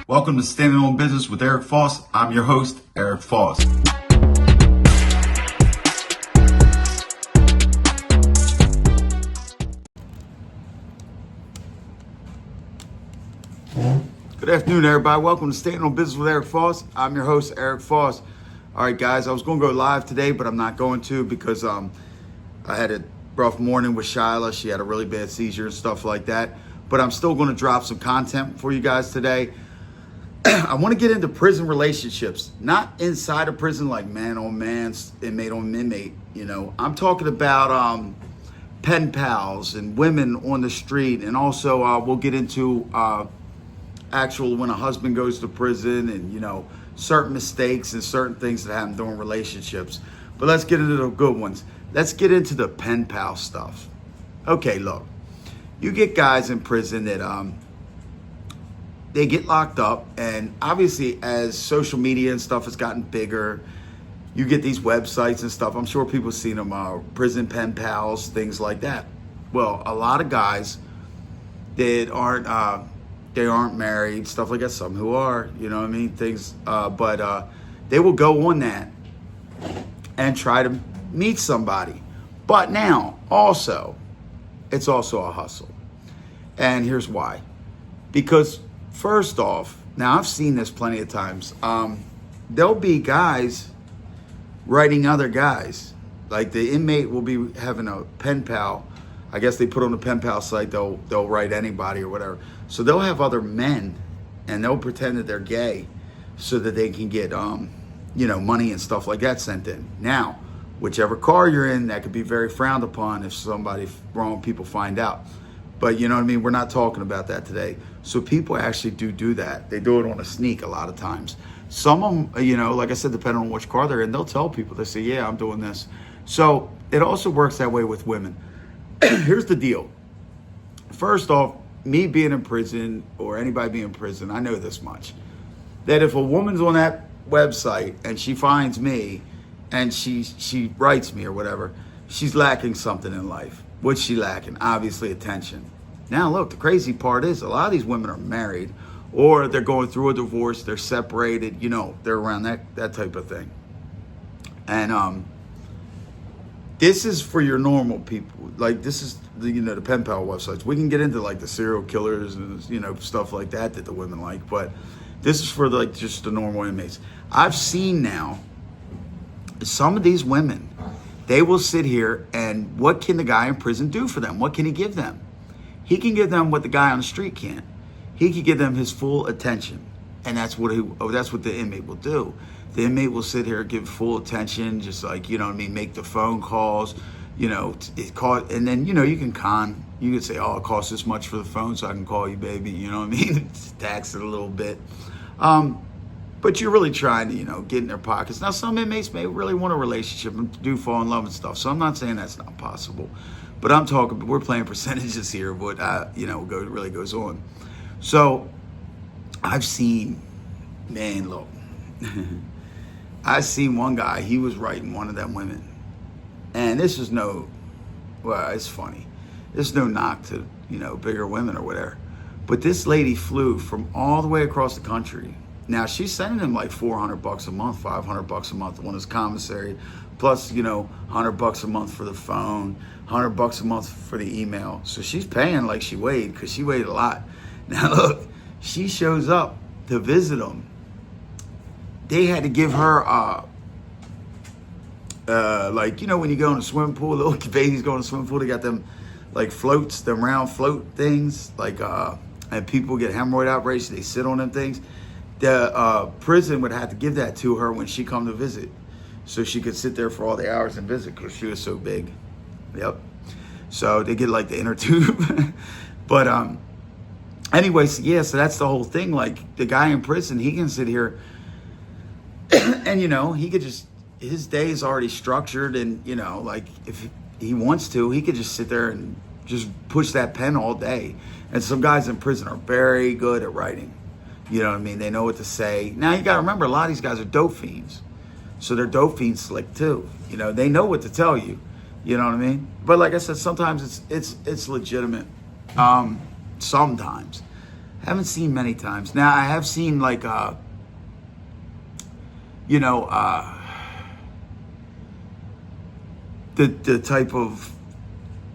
Welcome to Standing on Business with Eric Foss. I'm your host, Eric Foss. Good afternoon, everybody. Welcome to Standing on Business with Eric Foss. I'm your host, Eric Foss. All right, guys, I was going to go live today, but I'm not going to because I had a rough morning with Shyla. She had a really bad seizure and stuff like that. But I'm still going to drop some content for you guys today. I want to get into prison relationships, not inside a prison like man on man, inmate on inmate. You know, I'm talking about pen pals and women on the street, and also we'll get into actual when a husband goes to prison and, you know, certain mistakes and certain things that happen during relationships. But let's get into the good ones. Let's get into the pen pal stuff. Okay, look, you get guys in prison that they get locked up, and obviously as social media and stuff has gotten bigger, you get these websites and stuff. I'm sure people have seen them, prison pen pals, things like that. Well, a lot of guys that aren't married, stuff like that. Some who are, you know what I mean, things. But they will go on that and try to meet somebody. But now, also, it's also a hustle, and here's why. Because first off, now I've seen this plenty of times. There'll be guys writing other guys. Like the inmate will be having a pen pal. I guess they put on the pen pal site, they'll write anybody or whatever. So they'll have other men and they'll pretend that they're gay so that they can get, money and stuff like that sent in. Now, whichever car you're in, that could be very frowned upon if wrong people find out. But you know what I mean? We're not talking about that today. So people actually do that. They do it on a sneak a lot of times. Some of them, like I said, depending on which car they're in, they'll tell people. They say, yeah, I'm doing this. So it also works that way with women. Here's the deal. First off, me being in prison or anybody being in prison, I know this much. That if a woman's on that website and she finds me and she writes me or whatever, she's lacking something in life. What's she lacking? Obviously attention. Now look, the crazy part is a lot of these women are married or they're going through a divorce, they're separated, they're around that type of thing. And this is for your normal people. Like this is the pen pal websites. We can get into like the serial killers and stuff like that the women like, but this is for like just the normal inmates. I've seen now some of these women, they will sit here and what can the guy in prison do for them? What can he give them? He can give them what the guy on the street can't. He can give them his full attention. And that's what the inmate will do. The inmate will sit here and give full attention, just like, make the phone calls, and then, you can say, oh, it costs this much for the phone so I can call you, baby. You know what I mean? Tax it a little bit. But you're really trying to, get in their pockets. Now, some inmates may really want a relationship and do fall in love and stuff. So I'm not saying that's not possible. But we're playing percentages here of what, really goes on. So I've seen, look, I seen one guy, he was writing one of them women. And this is it's funny. There's no knock to, bigger women or whatever. But this lady flew from all the way across the country. Now she's sending him like $400 a month, $500 a month on his commissary, plus, $100 a month for the phone, $100 a month for the email. So she's paying like she weighed, because she weighed a lot. Now look, she shows up to visit him. They had to give her, when you go in a swimming pool, little babies go in a swimming pool, they got them like floats, them round float things, and people get hemorrhoid outraged, they sit on them things. The prison would have to give that to her when she come to visit, so she could sit there for all the hours and visit because she was so big. Yep. So they get like the inner tube. But anyways, yeah, so that's the whole thing. Like the guy in prison, he can sit here and he could just, his day is already structured, and like if he wants to, he could just sit there and just push that pen all day. And some guys in prison are very good at writing. You know what I mean? They know what to say. Now you got to remember, a lot of these guys are dope fiends. So they're dope fiends slick too. They know what to tell you. You know what I mean? But like I said, sometimes it's legitimate. Sometimes. Haven't seen many times. Now I have seen like you know, the type of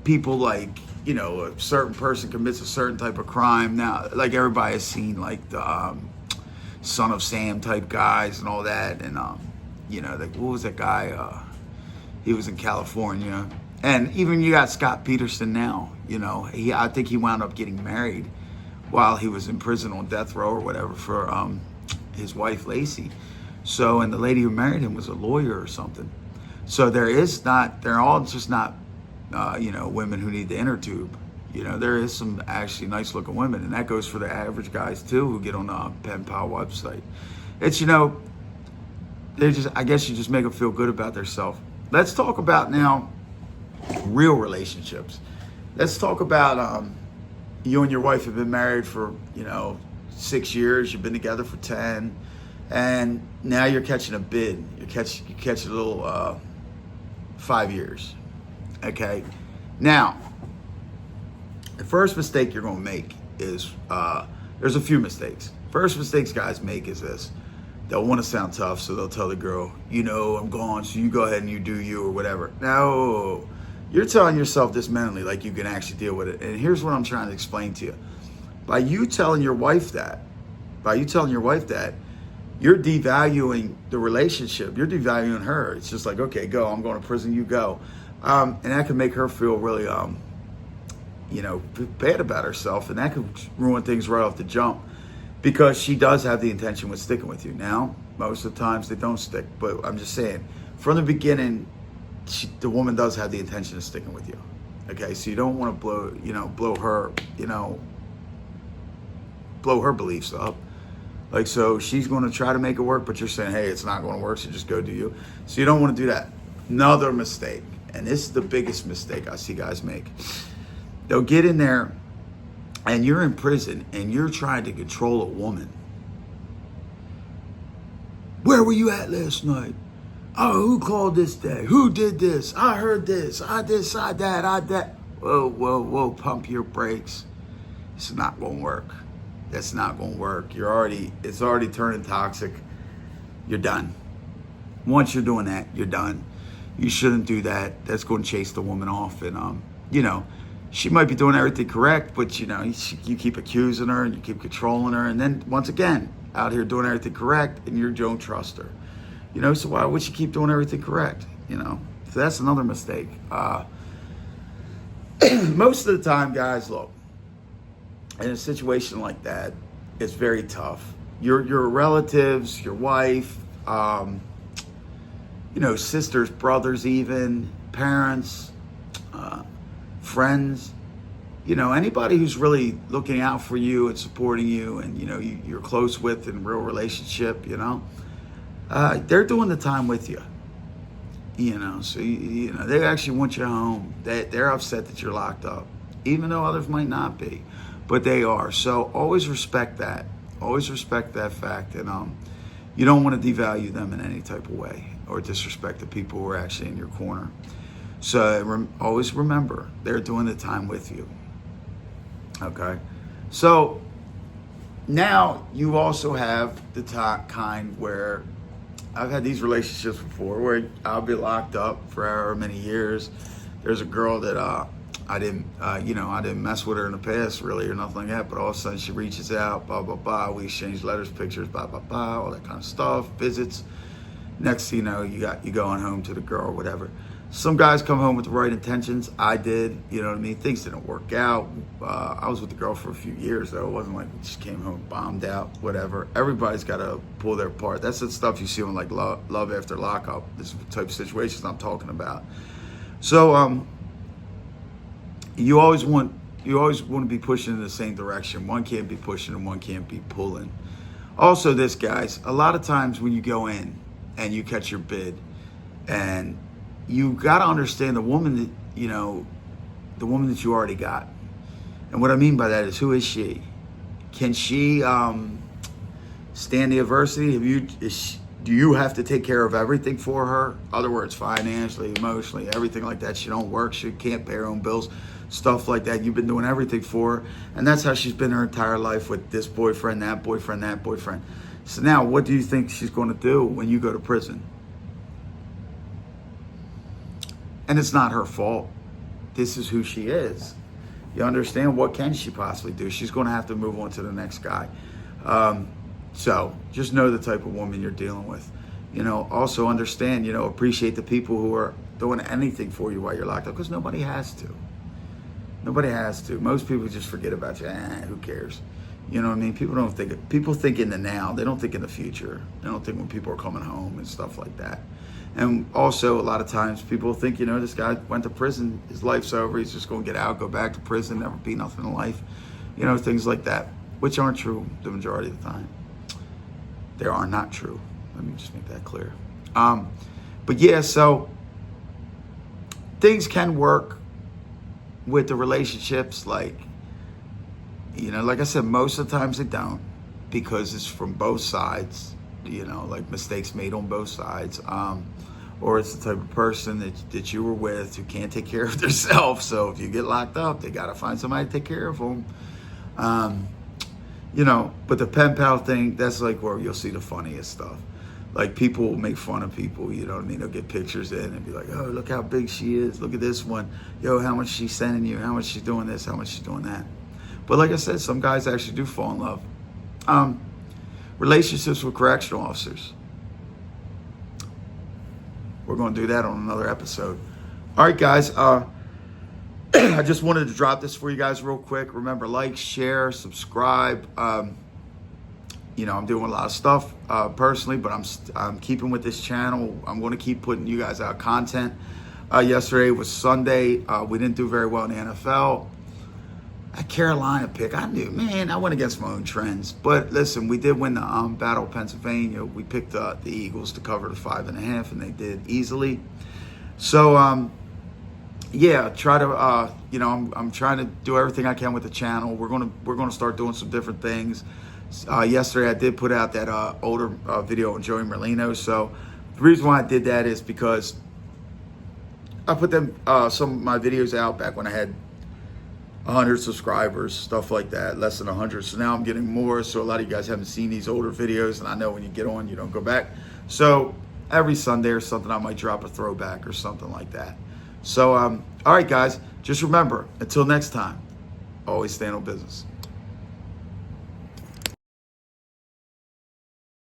people, like, you know, a certain person commits a certain type of crime. Now, like, everybody has seen like the Son of Sam type guys and all that, and you know, like, what was that guy? He was in California, and even you got Scott Peterson now. You know, I think he wound up getting married while he was in prison on death row or whatever for his wife Lacey. So, and the lady who married him was a lawyer or something. So they're all just not, you know, women who need the inner tube. You know, there is some actually nice looking women, and that goes for the average guys too who get on the Pen Pal website. It's, you know, I guess you just make them feel good about themselves. Let's talk about now real relationships. Let's talk about you and your wife have been married for, you know, 6 years. You've been together for 10, and now you're catching a bid. You catch a little 5 years. Okay. Now, the first mistake you're going to make is there's a few mistakes. First mistakes guys make is this. They'll want to sound tough, so they'll tell the girl, you know, I'm gone, so you go ahead and you do you or whatever. No, you're telling yourself this mentally like you can actually deal with it. And here's what I'm trying to explain to you. By you telling your wife that, you're devaluing the relationship. You're devaluing her. It's just like, okay, go. I'm going to prison. You go. And that can make her feel really, you know, bad about herself. And that could ruin things right off the jump, because she does have the intention with sticking with you. Now, most of the times they don't stick. But I'm just saying, from the beginning, the woman does have the intention of sticking with you. Okay, so you don't want to blow her beliefs up. Like, so she's going to try to make it work, but you're saying, hey, it's not going to work, so just go do you. So you don't want to do that. Another mistake, and this is the biggest mistake I see guys make. They'll get in there, and you're in prison, and you're trying to control a woman. Where were you at last night? Oh, who called this day? Who did this? I heard this. I this, I that. Whoa, pump your brakes. It's not going to work. That's not going to work. It's already turning toxic. You're done. Once you're doing that, you're done. You shouldn't do that. That's going to chase the woman off. And, you know, she might be doing everything correct, but, you know, you keep accusing her and you keep controlling her. And then, once again, out here doing everything correct, and you don't trust her. You know, so why would she keep doing everything correct? You know, so that's another mistake. Most of the time, guys, look, in a situation like that, it's very tough. Your relatives, your wife, you know, sisters, brothers, even parents, friends, you know, anybody who's really looking out for you and supporting you, and, you know, you're close with in a real relationship, you know, they're doing the time with you. You know, so you know, they actually want you home. They're upset that you're locked up, even though others might not be. But they are. So always respect that. Always respect that fact. And you don't want to devalue them in any type of way or disrespect the people who are actually in your corner. So always remember, they're doing the time with you. Okay? So now you also have the kind where I've had these relationships before where I'll be locked up for however many years. There's a girl that I didn't mess with her in the past really or nothing like that, but all of a sudden she reaches out, blah, blah, blah. We exchange letters, pictures, blah, blah, blah, all that kind of stuff, visits. Next thing you know, you going home to the girl or whatever. Some guys come home with the right intentions. I did, you know what I mean? Things didn't work out. I was with the girl for a few years though. It wasn't like we just came home, bombed out, whatever. Everybody's got to pull their part. That's the stuff you see on like Love After Lockup. This is the type of situations I'm talking about. So, you always want to be pushing in the same direction. One can't be pushing and one can't be pulling. Also this, guys, a lot of times when you go in and you catch your bid, and you got to understand the woman that you already got. And what I mean by that is, who is she? Can she stand the adversity? Do you have to take care of everything for her? In other words, financially, emotionally, everything like that. She don't work. She can't pay her own bills. stuff like that. You've been doing everything for her, and that's how she's been her entire life, with this boyfriend, that boyfriend, that boyfriend. So now, what do you think she's going to do when you go to prison? And it's not her fault. This is who she is. You understand? What can she possibly do? She's going to have to move on to the next guy. So just know the type of woman you're dealing with. Also understand, appreciate the people who are doing anything for you while you're locked up, because nobody has to. Nobody has to. Most people just forget about you. Who cares? You know what I mean? People think in the now. They don't think in the future. They don't think when people are coming home and stuff like that. And also, a lot of times people think, this guy went to prison, his life's over, he's just going to get out, go back to prison, never be nothing in life. Things like that, which aren't true the majority of the time. They are not true. Let me just make that clear. But yeah, so things can work with the relationships, like I said, most of the times they don't, because it's from both sides, like mistakes made on both sides. Or it's the type of person that you were with who can't take care of themselves. So if you get locked up, they got to find somebody to take care of them. But the pen pal thing, that's like where you'll see the funniest stuff. Like, people will make fun of people, you know what I mean? They'll get pictures in and be like, oh, look how big she is. Look at this one. Yo, how much she's sending you. How much she's doing this. How much she's doing that. But like I said, some guys actually do fall in love. Relationships with correctional officers. We're going to do that on another episode. All right, guys. I just wanted to drop this for you guys real quick. Remember, like, share, subscribe. I'm doing a lot of stuff personally, but I'm keeping with this channel. I'm going to keep putting you guys out content. Yesterday was Sunday. We didn't do very well in the NFL. That Carolina pick, I went against my own trends. But listen, we did win the Battle of Pennsylvania. We picked the Eagles to cover the 5.5, and they did easily. So, try to, I'm trying to do everything I can with the channel. We're gonna start doing some different things. Yesterday, I did put out that older video on Joey Merlino. So the reason why I did that is because I put some of my videos out back when I had 100 subscribers, stuff like that, less than 100. So now I'm getting more. So a lot of you guys haven't seen these older videos, and I know when you get on, you don't go back. So every Sunday or something, I might drop a throwback or something like that. So, all right, guys, just remember, until next time, always stand on business.